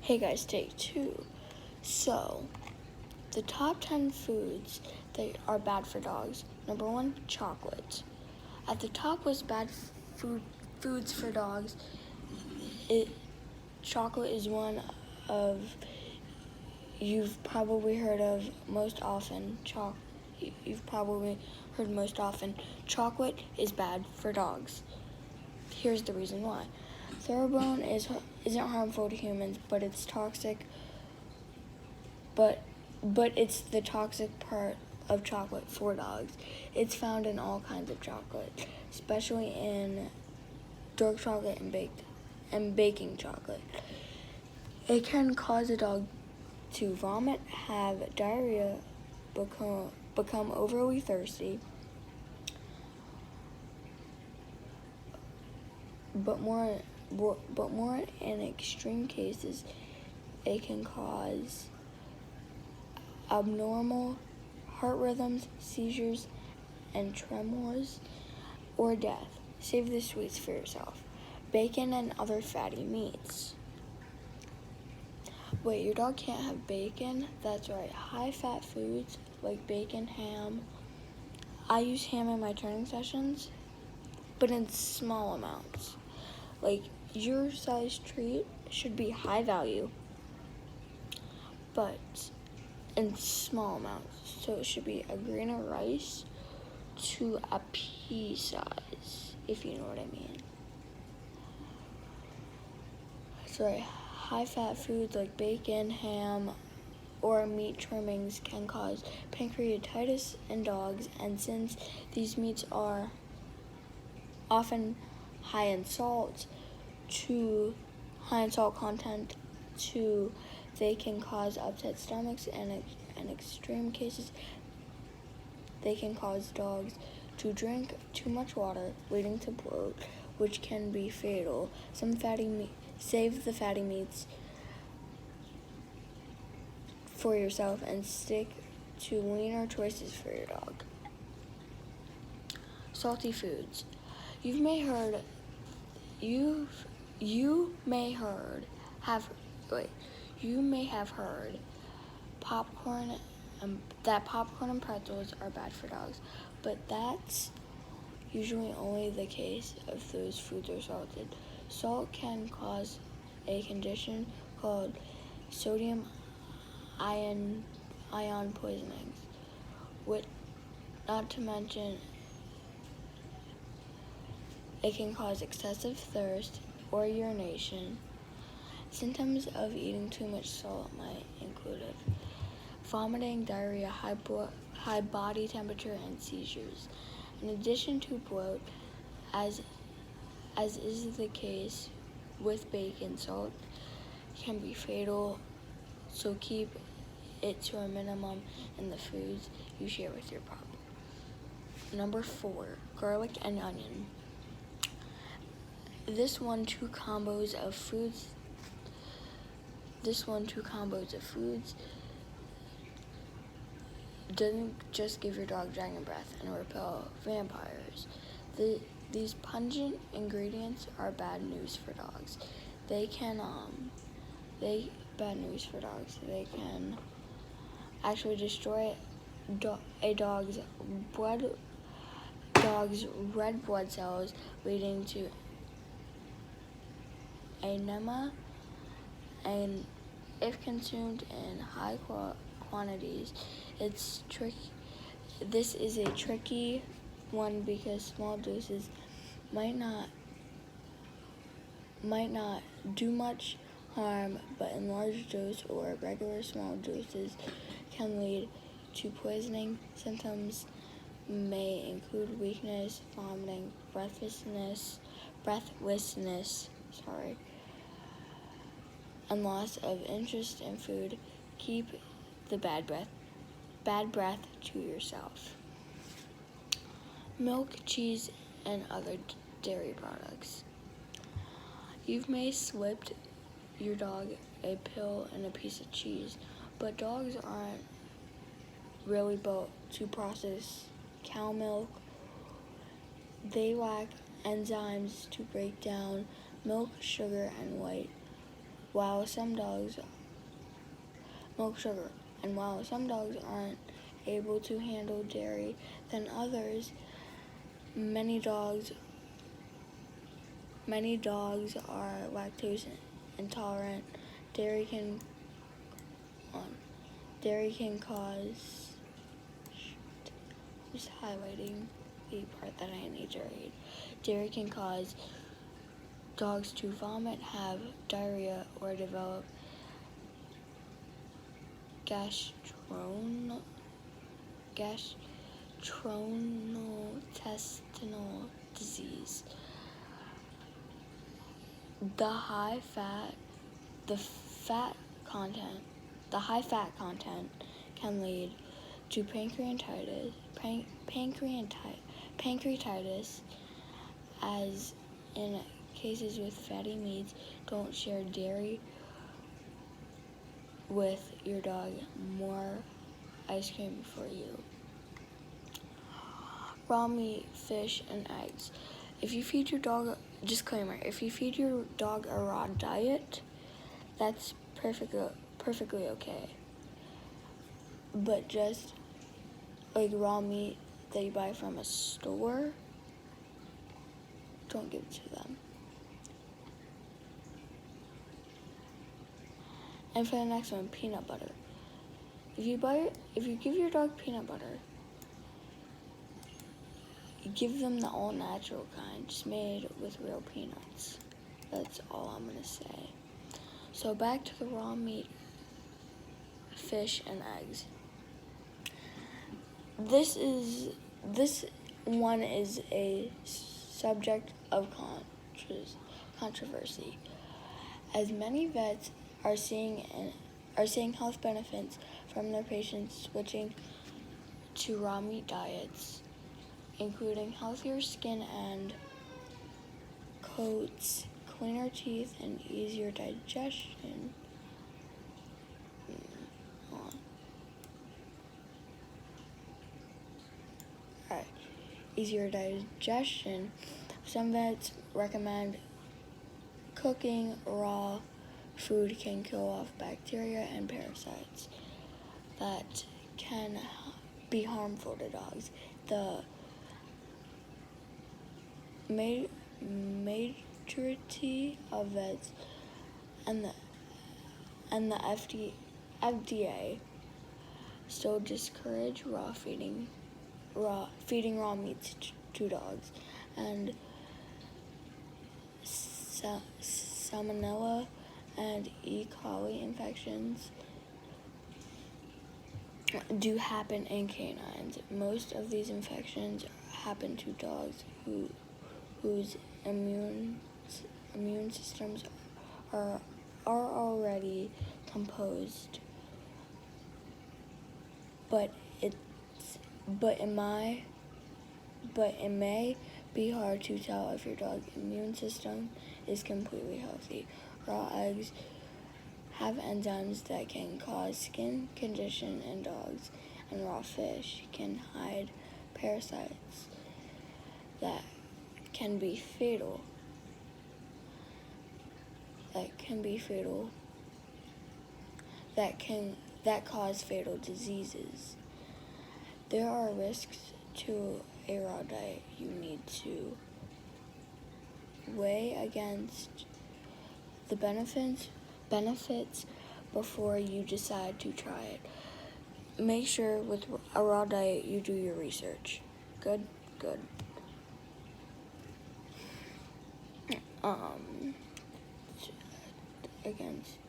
Hey guys, take two. So, the top 10 foods that are bad for dogs. Number 1, chocolate. At the top was bad foods for dogs. Chocolate is one of you've probably heard of most often. You've probably heard most often. Chocolate is bad for dogs. Here's the reason why. Thorbone isn't harmful to humans, but it's toxic. But it's the toxic part of chocolate for dogs. It's found in all kinds of chocolate, especially in dark chocolate and baking chocolate. It can cause a dog to vomit, have diarrhea, become overly thirsty, but more in extreme cases, it can cause abnormal heart rhythms, seizures, and tremors, or death. Save the sweets for yourself. Bacon and other fatty meats. Wait, your dog can't have bacon? That's right. High-fat foods like bacon, ham. I use ham in my training sessions, but in small amounts. Like, your size treat should be high value, but in small amounts. So it should be a grain of rice to a pea size, if you know what I mean. Sorry, high-fat foods like bacon, ham, or meat trimmings can cause pancreatitis in dogs, and since these meats are often high in salt content, they can cause upset stomachs, and in extreme cases, they can cause dogs to drink too much water, leading to bloat, which can be fatal. Save the fatty meats for yourself and stick to leaner choices for your dog. Salty foods. You may have heard that popcorn and pretzels are bad for dogs, but that's usually only the case if those foods are salted. Salt can cause a condition called sodium ion poisonings, which, not to mention, it can cause excessive thirst or urination. Symptoms of eating too much salt might include vomiting, diarrhea, high body temperature, and seizures. In addition to bloat, as is the case with bacon, salt can be fatal, so keep it to a minimum in the foods you share with your pup. Number 4, garlic and onion. This one, two combos of foods doesn't just give your dog dragon breath and repel vampires. These pungent ingredients are bad news for dogs. They can actually destroy a dog's red blood cells, leading to anemia, and if consumed in high quantities, it's tricky. This is a tricky one because small doses might not do much harm, but in large dose or regular small doses can lead to poisoning. Symptoms may include weakness, vomiting, breathlessness, and loss of interest in food. Keep the bad breath to yourself. Milk, cheese, and other dairy products. You may slipped your dog a pill and a piece of cheese, but dogs aren't really built to process cow milk. They lack enzymes to break down milk, sugar, and white while some dogs milk sugar, and while some dogs aren't able to handle dairy than others, many dogs are lactose intolerant. Dairy can cause, I'm just highlighting the part that I need to read. Dairy can cause dogs to vomit, have diarrhea, or develop gastrointestinal disease. The high fat content can lead to pancreatitis, as in cases with fatty meats. Don't share dairy with your dog. More ice cream for you. Raw meat, fish, and eggs. If you feed your dog, disclaimer, if you feed your dog a raw diet, that's perfectly okay. But just like raw meat that you buy from a store, don't give it to them. And for the next one, peanut butter. If you give your dog peanut butter, give them the all natural kind, just made with real peanuts. That's all I'm gonna say. So back to the raw meat, fish, and eggs. This one is a subject of controversy, as many vets are seeing health benefits from their patients switching to raw meat diets, including healthier skin and coats, cleaner teeth, and easier digestion. Easier digestion. Some vets recommend cooking raw food can kill off bacteria and parasites that can be harmful to dogs. The majority of vets and the FDA still discourage feeding raw meats to dogs, and Salmonella and E. coli infections do happen in canines. Most of these infections happen to dogs whose immune systems are already composed. But it may be hard to tell if your dog's immune system is completely healthy. Raw eggs have enzymes that can cause skin condition in dogs, and raw fish can hide parasites that can be fatal. That cause fatal diseases. There are risks to a raw diet you need to weigh against the benefits before you decide to try it. Make sure with a raw diet you do your research. Good. Against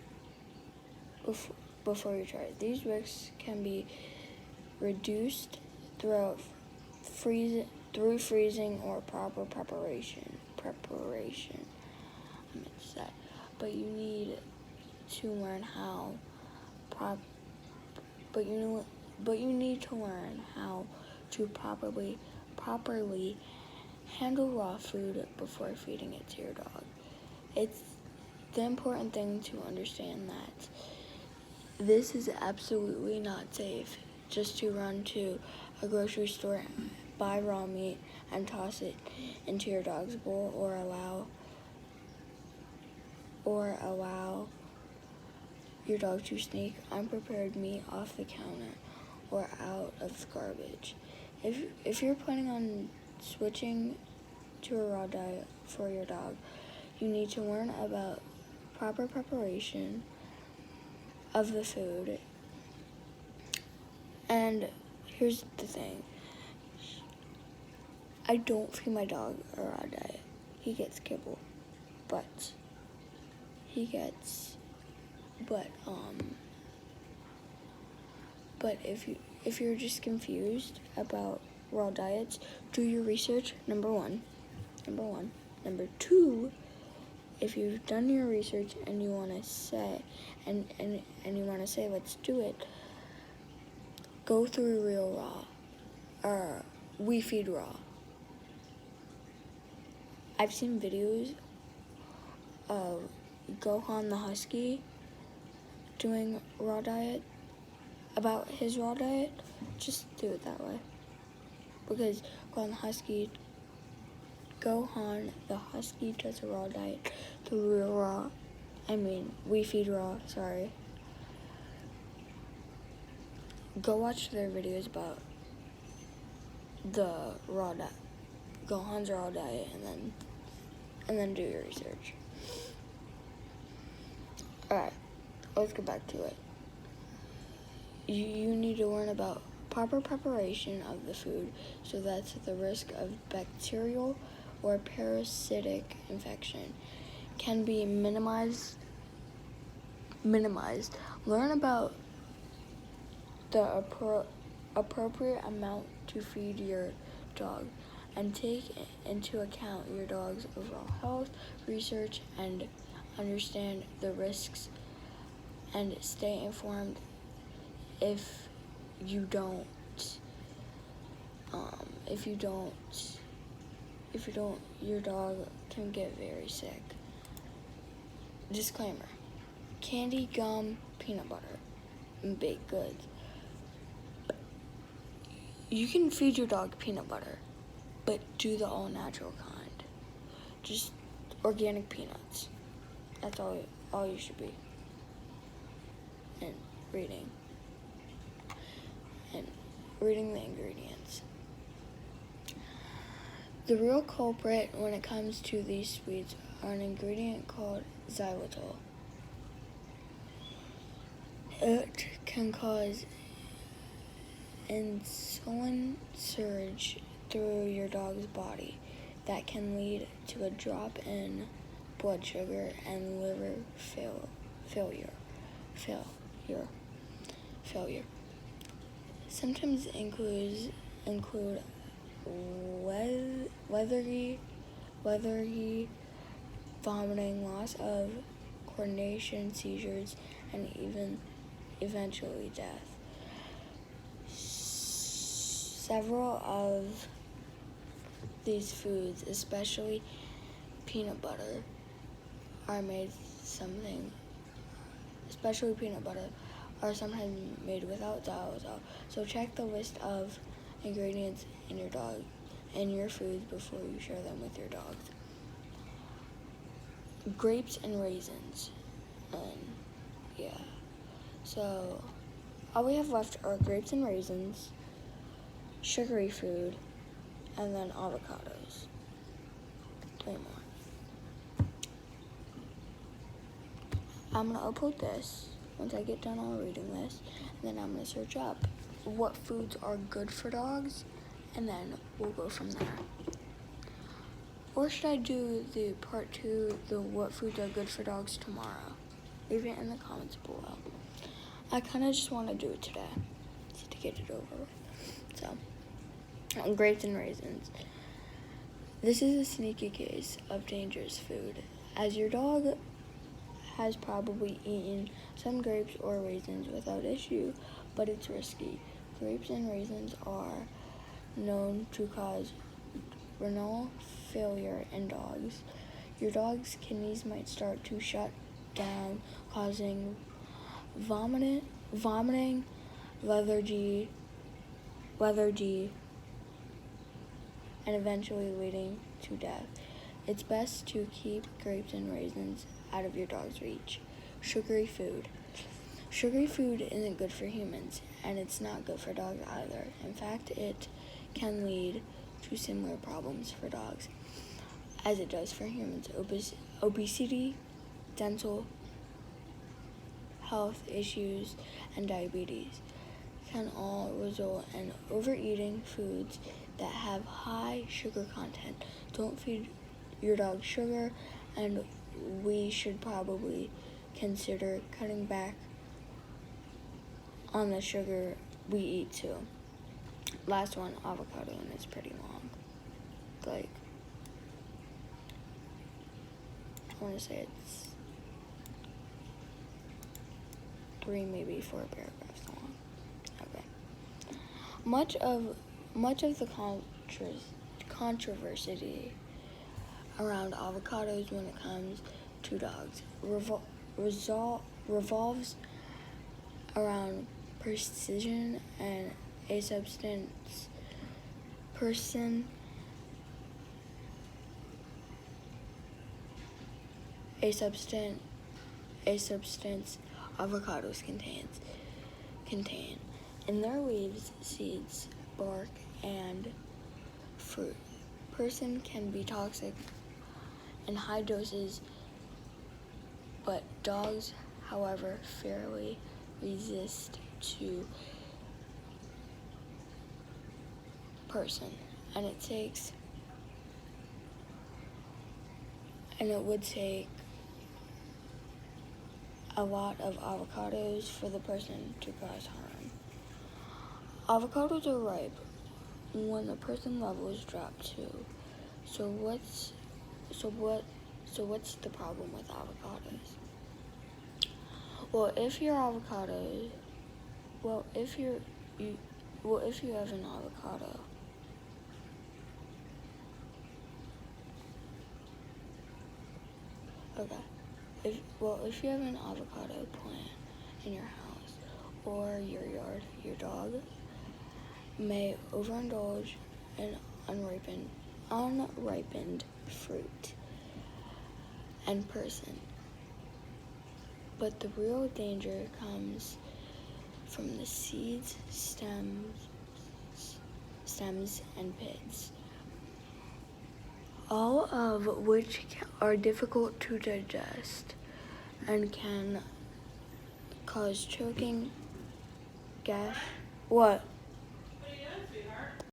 before you try it. These risks can be reduced through freezing or proper preparation. But you need to learn how to properly handle raw food before feeding it to your dog. It's the important thing to understand that this is absolutely not safe just to run to a grocery store, buy raw meat, and toss it into your dog's bowl, or allow your dog to sneak unprepared meat off the counter or out of the garbage. If you're planning on switching to a raw diet for your dog, you need to learn about proper preparation of the food. And here's the thing. I don't feed my dog a raw diet. He gets kibble, but if you're just confused about raw diets, do your research. Number one. Number two, if you've done your research and you want to say let's do it, go through Real Raw or We Feed Raw. I've seen videos of Gohan the Husky doing raw diet, about his raw diet. Just do it that way. Because Gohan the Husky does a raw diet through We Feed Raw, sorry. Go watch their videos about the raw diet, Gohan's raw diet, and then do your research. Alright, let's get back to it. You need to learn about proper preparation of the food so that the risk of bacterial or parasitic infection can be minimized. Learn about the appropriate amount to feed your dog and take into account your dog's overall health, research, and understand the risks, and stay informed if your dog can get very sick. Disclaimer: candy, gum, peanut butter, and baked goods. You can feed your dog peanut butter, but do the all-natural kind. Just organic peanuts. That's all you should be. And reading the ingredients. The real culprit when it comes to these sweets are an ingredient called xylitol. It can cause insulin surge through your dog's body that can lead to a drop in blood sugar and liver failure. Symptoms include lethargy, vomiting, loss of coordination, seizures, and eventually death. Several of these foods, especially peanut butter, are sometimes made without xylitol. So check the list of ingredients in your foods before you share them with your dogs. Grapes and raisins. So all we have left are grapes and raisins, sugary food, and then avocados. 3 more. I'm gonna upload this once I get done all reading this, and then I'm gonna search up what foods are good for dogs, and then we'll go from there. Or should I do the part 2, the what foods are good for dogs, tomorrow? Leave it in the comments below. I kind of just want to do it today, just to get it over with. So, grapes and raisins. This is a sneaky case of dangerous food, as your dog has probably eaten some grapes or raisins without issue, but it's risky. Grapes and raisins are known to cause renal failure in dogs. Your dog's kidneys might start to shut down, causing vomiting, lethargy, and eventually leading to death. It's best to keep grapes and raisins out of your dog's reach. Sugary food. Sugary food isn't good for humans, and it's not good for dogs either. In fact, it can lead to similar problems for dogs as it does for humans. Obesity, dental health issues, and diabetes can all result in overeating foods that have high sugar content. Don't feed your dog sugar, and we should probably consider cutting back on the sugar we eat too. Last one, avocado, and it's pretty long. Like, I want to say it's 3, maybe 4 paragraphs long. Okay. Much of the controversy around avocados when it comes to dogs revolves around precision and a substance avocados contain in their leaves, seeds, bark, and fruit. Person can be toxic in high doses, but dogs, however, fairly resist to person, and it would take a lot of avocados for the person to cause harm. Avocados are ripe when the person levels drop too. So what's the problem with avocados? If you have an avocado, okay. If you have an avocado plant in your house or your yard, your dog may overindulge in unripened fruit and person. But the real danger comes from the seeds, stems, and pits, all of which are difficult to digest and can cause choking, gash. What?